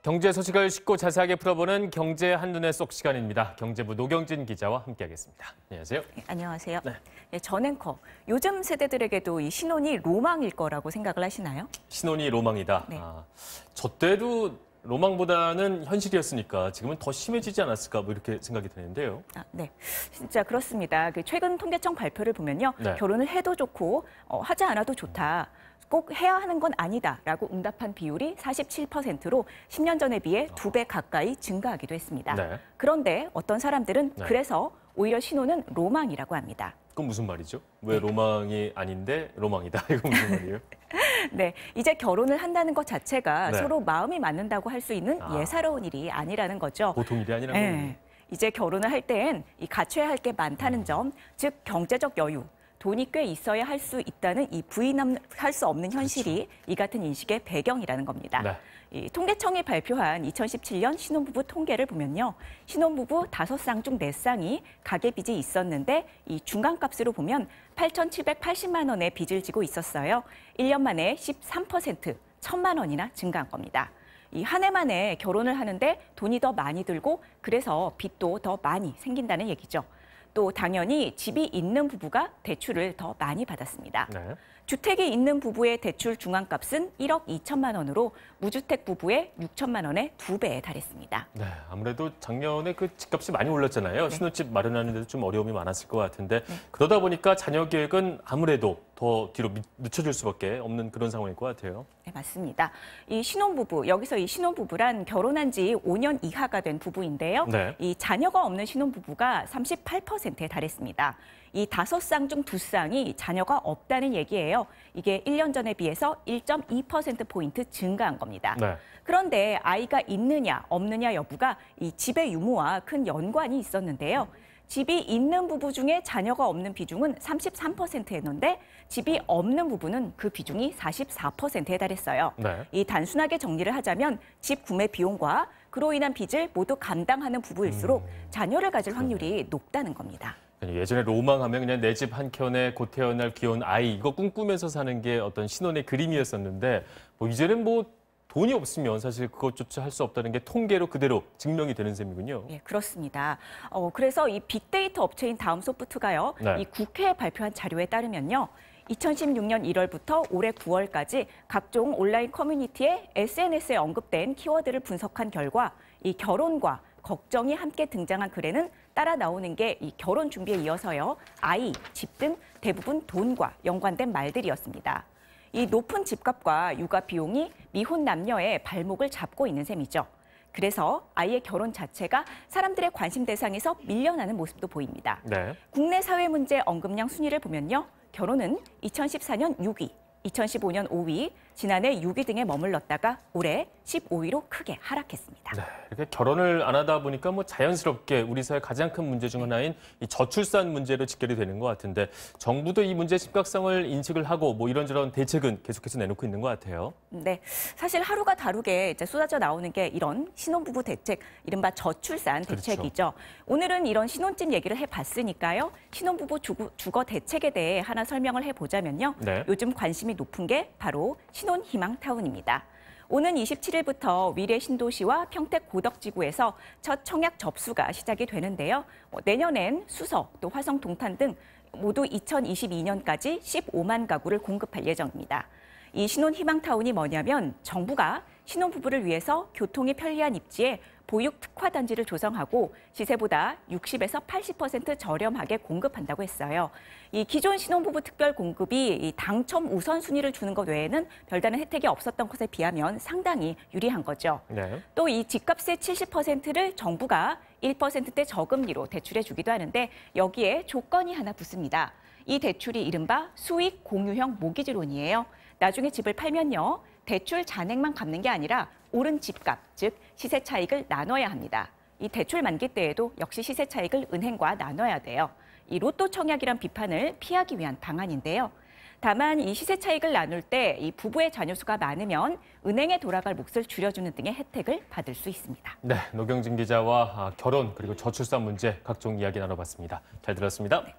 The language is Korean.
경제 소식을 쉽고 자세하게 풀어보는 경제 한눈에 쏙 시간입니다. 경제부 노경진 기자와 함께하겠습니다. 안녕하세요. 네, 안녕하세요. 네. 네, 전 앵커, 요즘 세대들에게도 이 신혼이 로망일 거라고 생각을 하시나요? 신혼이 로망이다. 네. 저 때도 로망보다는 현실이었으니까 지금은 더 심해지지 않았을까 뭐 이렇게 생각이 드는데요. 네, 진짜 그렇습니다. 최근 통계청 발표를 보면요. 네. 결혼을 해도 좋고 하지 않아도 좋다. 꼭 해야 하는 건 아니다라고 응답한 비율이 47%로 10년 전에 비해 2배 가까이 증가하기도 했습니다. 네. 그런데 어떤 사람들은 네. 그래서 오히려 신혼은 로망이라고 합니다. 그건 무슨 말이죠? 왜 로망이 아닌데 로망이다? 이거 무슨 말이에요? 네, 이제 결혼을 한다는 것 자체가 네. 서로 마음이 맞는다고 할 수 있는 예사로운 일이 아니라는 거죠. 보통 일이 아니라고. 네, 이제 결혼을 할 땐 이 갖춰야 할 게 많다는 점, 즉 경제적 여유, 돈이 꽤 있어야 할 수 있다는 이 부인할 수 없는 현실이 이 같은 인식의 배경이라는 겁니다. 네. 이 통계청이 발표한 2017년 신혼부부 통계를 보면요. 신혼부부 5쌍 중 4쌍이 가계빚이 있었는데 이 중간값으로 보면 8,780만 원의 빚을 지고 있었어요. 1년 만에 13%, 1,000만 원이나 증가한 겁니다. 이 한 해 만에 결혼을 하는데 돈이 더 많이 들고 그래서 빚도 더 많이 생긴다는 얘기죠. 또 당연히 집이 있는 부부가 대출을 더 많이 받았습니다. 네. 주택이 있는 부부의 대출 중앙값은 1억 2천만 원으로 무주택 부부의 6천만 원의 2배에 달했습니다. 네, 아무래도 작년에 그 집값이 많이 올랐잖아요. 네. 신혼집 마련하는 데도 좀 어려움이 많았을 것 같은데 그러다 보니까 자녀 계획은 아무래도 더 뒤로 늦춰질 수밖에 없는 그런 상황일 것 같아요. 네, 맞습니다. 이 신혼부부, 여기서 이 신혼부부란 결혼한 지 5년 이하가 된 부부인데요. 네. 이 자녀가 없는 신혼부부가 38%에 달했습니다. 이 5쌍 중 2쌍이 자녀가 없다는 얘기예요. 이게 1년 전에 비해서 1.2%포인트 증가한 겁니다. 네. 그런데 아이가 있느냐 없느냐 여부가 이 집의 유무와 큰 연관이 있었는데요. 집이 있는 부부 중에 자녀가 없는 비중은 33%였는데 집이 없는 부부는 그 비중이 44%에 달했어요. 네. 이 단순하게 정리를 하자면 집 구매 비용과 그로 인한 빚을 모두 감당하는 부부일수록 자녀를 가질 확률이 높다는 겁니다. 예전에 로망하면 그냥 내 집 한켠에 곧 태어날 귀여운 아이 이거 꿈꾸면서 사는 게 어떤 신혼의 그림이었었는데 뭐 이제는 뭐 돈이 없으면 사실 그것조차 할 수 없다는 게 통계로 그대로 증명이 되는 셈이군요. 예, 그렇습니다. 그래서 이 빅데이터 업체인 다음소프트가요, 네. 이 국회에 발표한 자료에 따르면요, 2016년 1월부터 올해 9월까지 각종 온라인 커뮤니티에 SNS에 언급된 키워드를 분석한 결과 이 결혼과 걱정이 함께 등장한 글에는 따라 나오는 게 이 결혼 준비에 이어서요, 아이, 집 등 대부분 돈과 연관된 말들이었습니다. 이 높은 집값과 육아 비용이 미혼 남녀의 발목을 잡고 있는 셈이죠. 그래서 아이의 결혼 자체가 사람들의 관심 대상에서 밀려나는 모습도 보입니다. 네. 국내 사회 문제 언급량 순위를 보면요. 결혼은 2014년 6위, 2015년 5위, 지난해 6위 등에 머물렀다가 올해 15위로 크게 하락했습니다. 네, 이렇게 결혼을 안 하다 보니까 뭐 자연스럽게 우리 사회 가장 큰 문제 중 하나인 이 저출산 문제로 직결이 되는 것 같은데 정부도 이 문제의 심각성을 인식을 하고 뭐 이런저런 대책은 계속해서 내놓고 있는 것 같아요. 네, 사실 하루가 다르게 이제 쏟아져 나오는 게 이런 신혼부부 대책, 이른바 저출산 대책이죠. 오늘은 이런 신혼집 얘기를 해봤으니까요. 신혼부부 주거 대책에 대해 하나 설명을 해보자면요. 네. 요즘 관심이 높은 게 바로 신혼희망타운입니다. 오는 27일부터 위례 신도시와 평택 고덕지구에서 첫 청약 접수가 시작이 되는데요. 내년엔 수서, 또 화성 동탄 등 모두 2022년까지 15만 가구를 공급할 예정입니다. 이 신혼희망타운이 뭐냐면 정부가 신혼부부를 위해서 교통이 편리한 입지에 보육 특화단지를 조성하고 시세보다 60에서 80% 저렴하게 공급한다고 했어요. 이 기존 신혼부부 특별 공급이 이 당첨 우선순위를 주는 것 외에는 별다른 혜택이 없었던 것에 비하면 상당히 유리한 거죠. 네. 또 이 집값의 70%를 정부가 1%대 저금리로 대출해 주기도 하는데 여기에 조건이 하나 붙습니다. 이 대출이 이른바 수익 공유형 모기지론이에요. 나중에 집을 팔면요. 대출 잔액만 갚는 게 아니라 오른 집값, 즉 시세 차익을 나눠야 합니다. 이 대출 만기 때에도 역시 시세 차익을 은행과 나눠야 돼요. 이 로또 청약이란 비판을 피하기 위한 방안인데요. 다만 이 시세 차익을 나눌 때 이 부부의 자녀 수가 많으면 은행에 돌아갈 몫을 줄여주는 등의 혜택을 받을 수 있습니다. 네, 노경진 기자와 결혼 그리고 저출산 문제 각종 이야기 나눠봤습니다. 잘 들었습니다. 네.